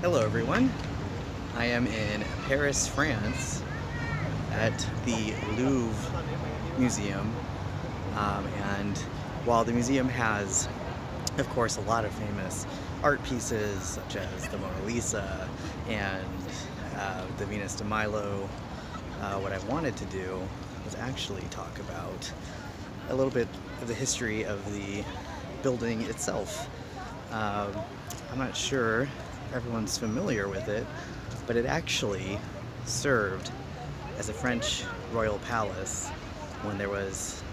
Hello everyone, I am in Paris, France at the Louvre Museum, and while the museum has, of course, a lot of famous art pieces such as the Mona Lisa and the Venus de Milo, what I wanted to do was actually talk about a little bit of the history of the building itself. I'm not sure everyone's familiar with it, but it actually served as a French royal palace when there was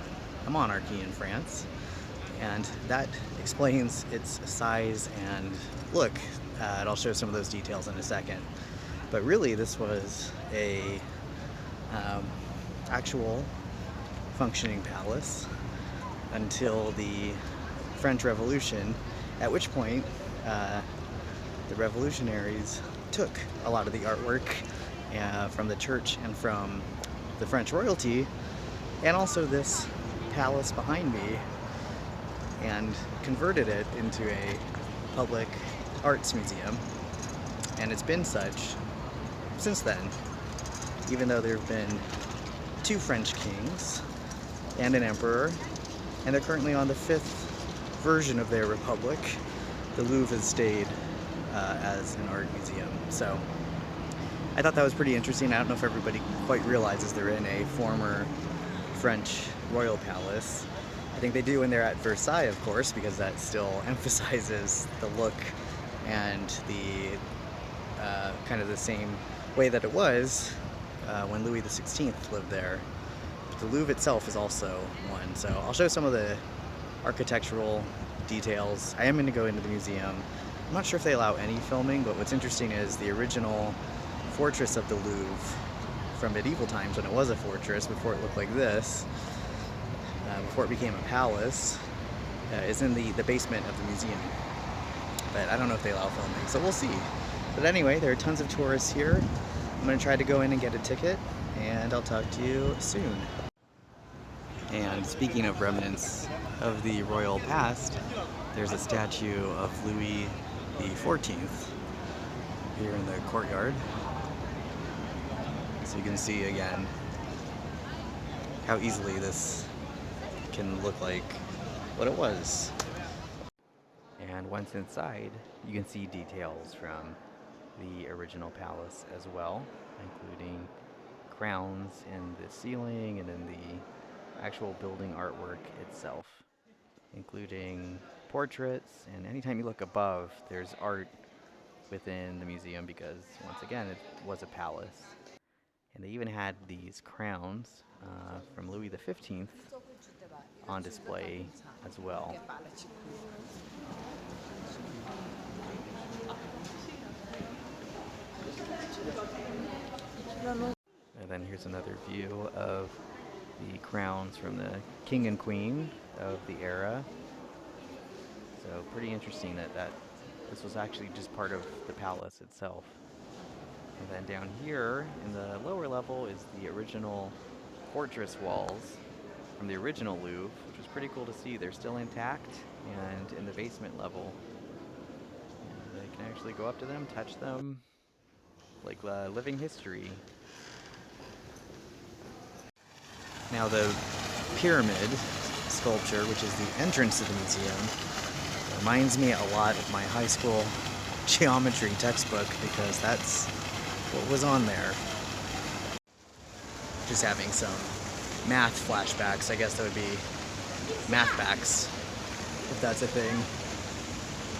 a monarchy in France, and that explains its size and look, and I'll show some of those details in a second. But really, this was a actual functioning palace until the French Revolution, at which point the revolutionaries took a lot of the artwork from the church and from the French royalty, and also this palace behind me, and converted it into a public arts museum. And it's been such since then, even though there have been 2 French kings and an emperor, and they're currently on the 5th version of their republic. The Louvre has stayed as an art museum. So I thought that was pretty interesting. I don't know if everybody quite realizes they're in a former French royal palace. I think they do when they're at Versailles, of course, because that still emphasizes the look and the kind of the same way that it was when Louis XVI lived there. But the Louvre itself is also one. So I'll show some of the architectural details. I am going to go into the museum. I'm not sure if they allow any filming, but what's interesting is the original fortress of the Louvre from medieval times, when it was a fortress, before it looked like this, before it became a palace, is in the basement of the museum. But I don't know if they allow filming, so we'll see. But anyway, there are tons of tourists here. I'm going to try to go in and get a ticket, and I'll talk to you soon. And speaking of remnants of the royal past, there's a statue of Louis XIV here in the courtyard. So you can see again how easily this can look like what it was. And once inside, you can see details from the original palace as well, including crowns in the ceiling and in the actual building artwork itself, including portraits, and anytime you look above, there's art within the museum because, once again, it was a palace. And they even had these crowns from Louis XV on display as well. And then here's another view of the crowns from the king and queen of the era. So pretty interesting that this was actually just part of the palace itself. And then down here in the lower level is the original fortress walls from the original Louvre, which was pretty cool to see. They're still intact, and in the basement level, and you can actually go up to them, touch them, like living history. Now the pyramid sculpture, which is the entrance to the museum, reminds me a lot of my high school geometry textbook, because that's what was on there. Just having some math flashbacks. I guess that would be math backs, if that's a thing.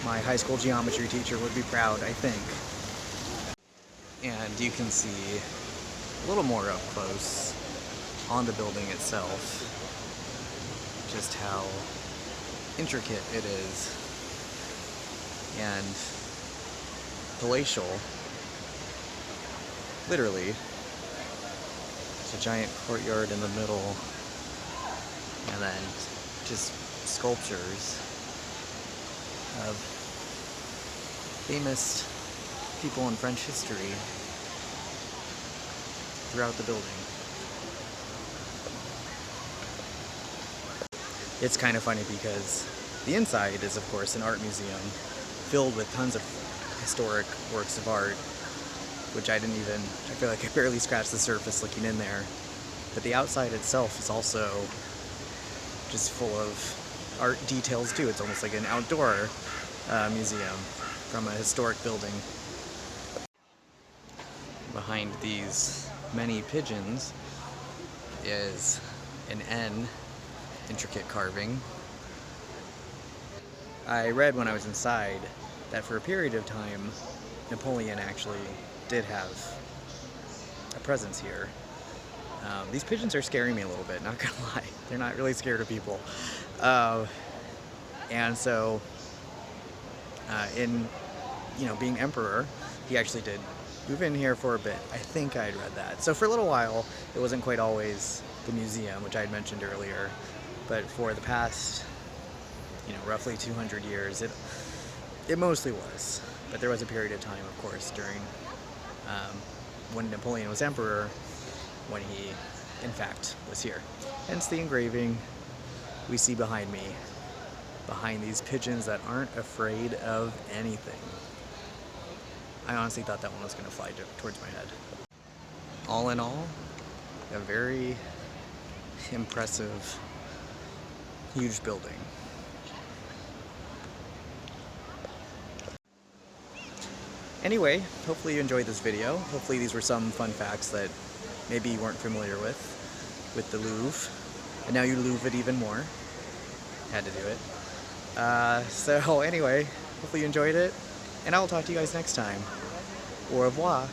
My high school geometry teacher would be proud, I think. And you can see a little more up close on the building itself just how intricate it is and palatial. Literally, it's a giant courtyard in the middle, and then just sculptures of famous people in French history throughout the building. It's kind of funny because the inside is, of course, an art museum filled with tons of historic works of art, which I feel like I barely scratched the surface looking in there. But the outside itself is also just full of art details too. It's almost like an outdoor museum from a historic building. Behind these many pigeons is an N intricate carving. I read when I was inside that for a period of time, Napoleon actually did have a presence here. These pigeons are scaring me a little bit, not gonna lie. They're not really scared of people. And so, in, being emperor, he actually did move in here for a bit. I think I had read that. So for a little while, it wasn't quite always the museum, which I had mentioned earlier, but for the past, roughly 200 years, it mostly was. But there was a period of time, of course, during when Napoleon was emperor, when he, in fact, was here. Hence the engraving we see behind me, behind these pigeons that aren't afraid of anything. I honestly thought that one was going to fly towards my head. All in all, a very impressive, huge building. Anyway, hopefully you enjoyed this video. Hopefully these were some fun facts that maybe you weren't familiar with the Louvre. And now you Louvre it even more. Had to do it. So anyway, hopefully you enjoyed it, and I will talk to you guys next time. Au revoir.